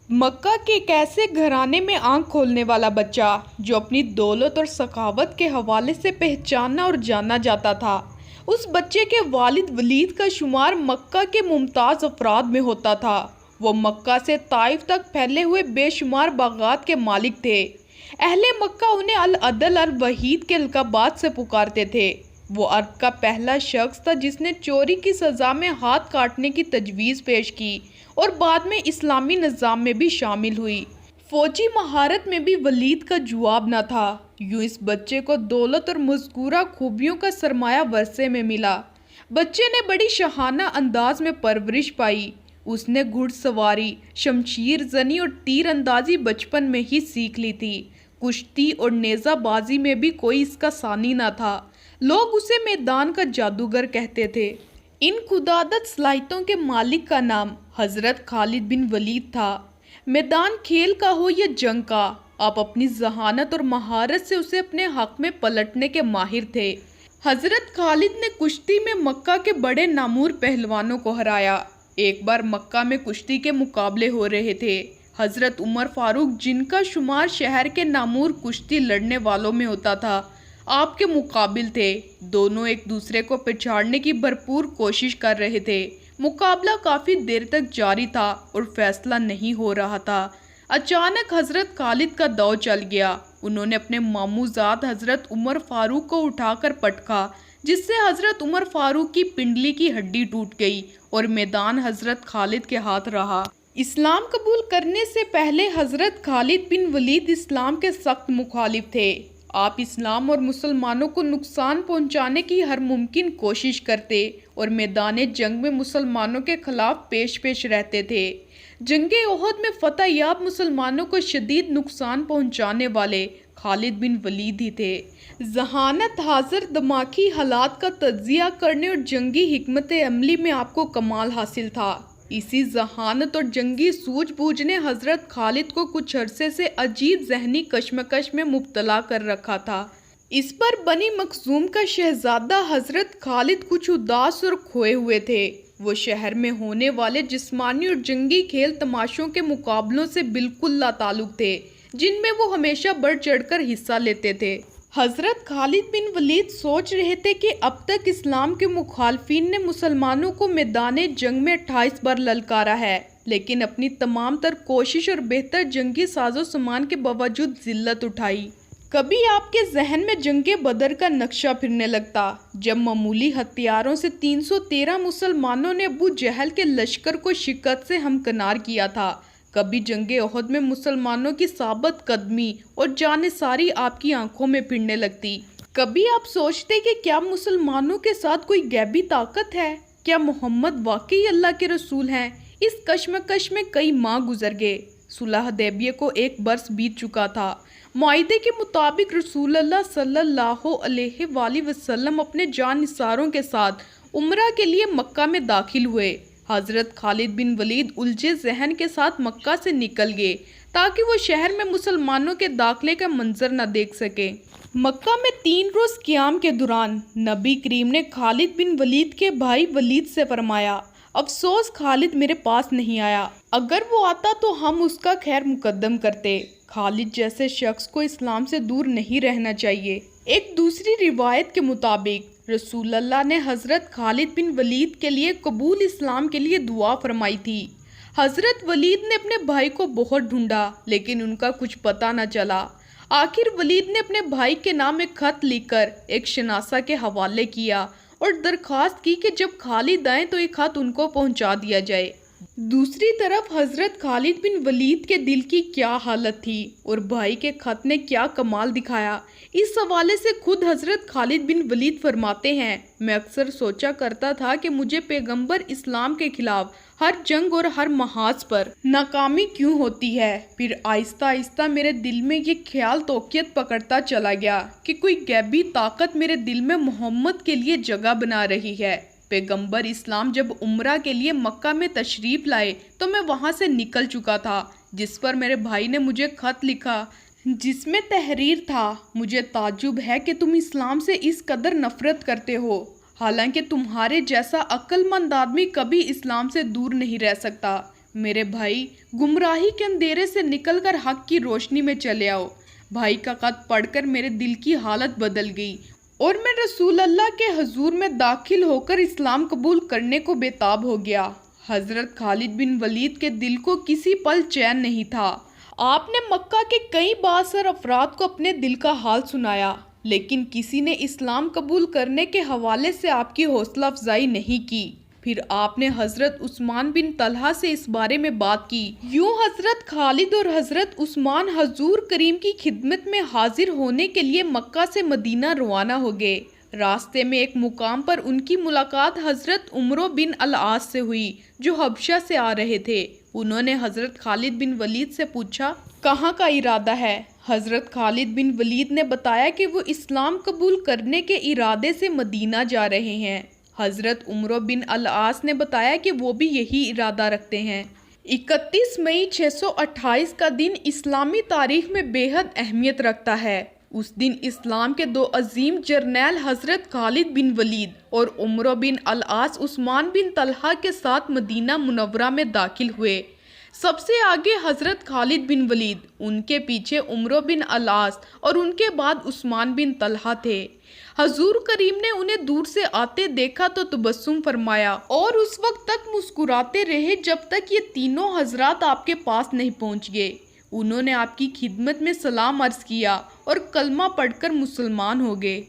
مکہ کے ایک ایسے گھرانے میں آنکھ کھولنے والا بچہ جو اپنی دولت اور سخاوت کے حوالے سے پہچانا اور جانا جاتا تھا۔ اس بچے کے والد ولید کا شمار مکہ کے ممتاز افراد میں ہوتا تھا۔ وہ مکہ سے طائف تک پھیلے ہوئے بے شمار باغات کے مالک تھے۔ اہل مکہ انہیں العدل الوحید کے القابات سے پکارتے تھے۔ وہ عرب کا پہلا شخص تھا جس نے چوری کی سزا میں ہاتھ کاٹنے کی تجویز پیش کی اور بعد میں اسلامی نظام میں بھی شامل ہوئی۔ فوجی مہارت میں بھی ولید کا جواب نہ تھا۔ یوں اس بچے کو دولت اور مذکورہ خوبیوں کا سرمایہ ورثے میں ملا۔ بچے نے بڑی شاہانہ انداز میں پرورش پائی۔ اس نے گھڑ سواری، شمشیر زنی اور تیر اندازی بچپن میں ہی سیکھ لی تھی۔ کشتی اور نیزہ بازی میں بھی کوئی اس کا ثانی نہ تھا۔ لوگ اسے میدان کا جادوگر کہتے تھے۔ ان خدادت صلاحیتوں کے مالک کا نام حضرت خالد بن ولید تھا۔ میدان کھیل کا ہو یا جنگ کا، آپ اپنی ذہانت اور مہارت سے اسے اپنے حق میں پلٹنے کے ماہر تھے۔ حضرت خالد نے کشتی میں مکہ کے بڑے نامور پہلوانوں کو ہرایا۔ ایک بار مکہ میں کشتی کے مقابلے ہو رہے تھے۔ حضرت عمر فاروق، جن کا شمار شہر کے نامور کشتی لڑنے والوں میں ہوتا تھا، آپ کے مقابل تھے۔ دونوں ایک دوسرے کو پچھاڑنے کی بھرپور کوشش کر رہے تھے۔ مقابلہ کافی دیر تک جاری تھا اور فیصلہ نہیں ہو رہا تھا۔ اچانک حضرت خالد کا داؤ چل گیا۔ انہوں نے اپنے ماموں زاد حضرت عمر فاروق کو اٹھا کر پٹکا، جس سے حضرت عمر فاروق کی پنڈلی کی ہڈی ٹوٹ گئی اور میدان حضرت خالد کے ہاتھ رہا۔ اسلام قبول کرنے سے پہلے حضرت خالد بن ولید اسلام کے سخت مخالف تھے۔ آپ اسلام اور مسلمانوں کو نقصان پہنچانے کی ہر ممکن کوشش کرتے اور میدان جنگ میں مسلمانوں کے خلاف پیش رہتے تھے۔ جنگ احد میں فتح یاب مسلمانوں کو شدید نقصان پہنچانے والے خالد بن ولید ہی تھے۔ ذہانت حاضر دماغی حالات کا تجزیہ کرنے اور جنگی حکمت عملی میں آپ کو کمال حاصل تھا۔ اسی ذہانت اور جنگی سوجھ بوجھ نے حضرت خالد کو کچھ عرصے سے عجیب ذہنی کشمکش میں مبتلا کر رکھا تھا۔ اس پر بنی مخزوم کا شہزادہ حضرت خالد کچھ اداس اور کھوئے ہوئے تھے۔ وہ شہر میں ہونے والے جسمانی اور جنگی کھیل تماشوں کے مقابلوں سے بالکل لا تعلق تھے، جن میں وہ ہمیشہ بڑھ چڑھ کر حصہ لیتے تھے۔ حضرت خالد بن ولید سوچ رہے تھے کہ اب تک اسلام کے مخالفین نے مسلمانوں کو میدان جنگ میں 28 بار للکارا ہے، لیکن اپنی تمام تر کوشش اور بہتر جنگی ساز و سامان کے باوجود ذلت اٹھائی۔ کبھی آپ کے ذہن میں جنگ بدر کا نقشہ پھرنے لگتا، جب معمولی ہتھیاروں سے 313 مسلمانوں نے ابو جہل کے لشکر کو شکست سے ہمکنار کیا تھا۔ کبھی جنگ احد میں مسلمانوں کی ثابت قدمی اور جانثاری آپ کی آنکھوں میں پھرنے لگتی۔ کبھی آپ سوچتے کہ کیا مسلمانوں کے ساتھ کوئی غیبی طاقت ہے؟ کیا محمد واقعی اللہ کے رسول ہیں؟ اس کشمکش میں کئی ماہ گزر گئے۔ صلح حدیبیہ کو 1 برس بیت چکا تھا۔ معاہدے کے مطابق رسول اللہ صلی اللہ علیہ وآلہ وسلم اپنے جانثاروں کے ساتھ عمرہ کے لیے مکہ میں داخل ہوئے۔ حضرت خالد بن ولید الجھے ذہن کے ساتھ مکہ سے نکل گئے تاکہ وہ شہر میں مسلمانوں کے داخلے کا منظر نہ دیکھ سکے۔ مکہ میں 3 روز قیام کے دوران نبی کریم نے خالد بن ولید کے بھائی ولید سے فرمایا، افسوس خالد میرے پاس نہیں آیا، اگر وہ آتا تو ہم اس کا خیر مقدم کرتے۔ خالد جیسے شخص کو اسلام سے دور نہیں رہنا چاہیے۔ ایک دوسری روایت کے مطابق رسول اللہ نے حضرت خالد بن ولید کے لیے قبول اسلام کے لیے دعا فرمائی تھی۔ حضرت ولید نے اپنے بھائی کو بہت ڈھونڈا لیکن ان کا کچھ پتہ نہ چلا۔ آخر ولید نے اپنے بھائی کے نام ایک خط لکھ کر ایک شناسہ کے حوالے کیا اور درخواست کی کہ جب خالد آئیں تو ایک خط ان کو پہنچا دیا جائے۔ دوسری طرف حضرت خالد بن ولید کے دل کی کیا حالت تھی اور بھائی کے خط نے کیا کمال دکھایا، اس حوالے سے خود حضرت خالد بن ولید فرماتے ہیں، میں اکثر سوچا کرتا تھا کہ مجھے پیغمبر اسلام کے خلاف ہر جنگ اور ہر محاذ پر ناکامی کیوں ہوتی ہے۔ پھر آہستہ آہستہ میرے دل میں یہ خیال توقیت پکڑتا چلا گیا کہ کوئی غیبی طاقت میرے دل میں محمد کے لیے جگہ بنا رہی ہے۔ پیغمبر اسلام جب عمرہ کے لیے مکہ میں تشریف لائے تو میں وہاں سے نکل چکا تھا، جس پر میرے بھائی نے مجھے خط لکھا جس میں تحریر تھا، مجھے تعجب ہے کہ تم اسلام سے اس قدر نفرت کرتے ہو، حالانکہ تمہارے جیسا عقل مند آدمی کبھی اسلام سے دور نہیں رہ سکتا۔ میرے بھائی، گمراہی کے اندھیرے سے نکل کر حق کی روشنی میں چلے آؤ۔ بھائی کا خط پڑھ کر میرے دل کی حالت بدل گئی اور میں رسول اللہ کے حضور میں داخل ہو کر اسلام قبول کرنے کو بےتاب ہو گیا۔ حضرت خالد بن ولید کے دل کو کسی پل چین نہیں تھا۔ آپ نے مکہ کے کئی بااثر افراد کو اپنے دل کا حال سنایا، لیکن کسی نے اسلام قبول کرنے کے حوالے سے آپ کی حوصلہ افزائی نہیں کی۔ پھر آپ نے حضرت عثمان بن طلحہ سے اس بارے میں بات کی۔ یوں حضرت خالد اور حضرت عثمان حضور کریم کی خدمت میں حاضر ہونے کے لیے مکہ سے مدینہ روانہ ہو گئے۔ راستے میں ایک مقام پر ان کی ملاقات حضرت عمرو بن العاص سے ہوئی، جو حبشہ سے آ رہے تھے۔ انہوں نے حضرت خالد بن ولید سے پوچھا، کہاں کا ارادہ ہے؟ حضرت خالد بن ولید نے بتایا کہ وہ اسلام قبول کرنے کے ارادے سے مدینہ جا رہے ہیں۔ حضرت عمرو بن العاص نے بتایا کہ وہ بھی یہی ارادہ رکھتے ہیں۔ 31 مئی 628 کا دن اسلامی تاریخ میں بے حد اہمیت رکھتا ہے۔ اس دن اسلام کے دو عظیم جرنیل حضرت خالد بن ولید اور عمرو بن العاص عثمان بن طلحہ کے ساتھ مدینہ منورہ میں داخل ہوئے۔ سب سے آگے حضرت خالد بن ولید، ان کے پیچھے عمرو بن العاص اور ان کے بعد عثمان بن طلحہ تھے۔ حضور کریم نے انہیں دور سے آتے دیکھا تو تبسم فرمایا اور اس وقت تک مسکراتے رہے جب تک یہ تینوں حضرات آپ کے پاس نہیں پہنچ گئے۔ انہوں نے آپ کی خدمت میں سلام عرض کیا اور کلمہ پڑھ کر مسلمان ہو گئے۔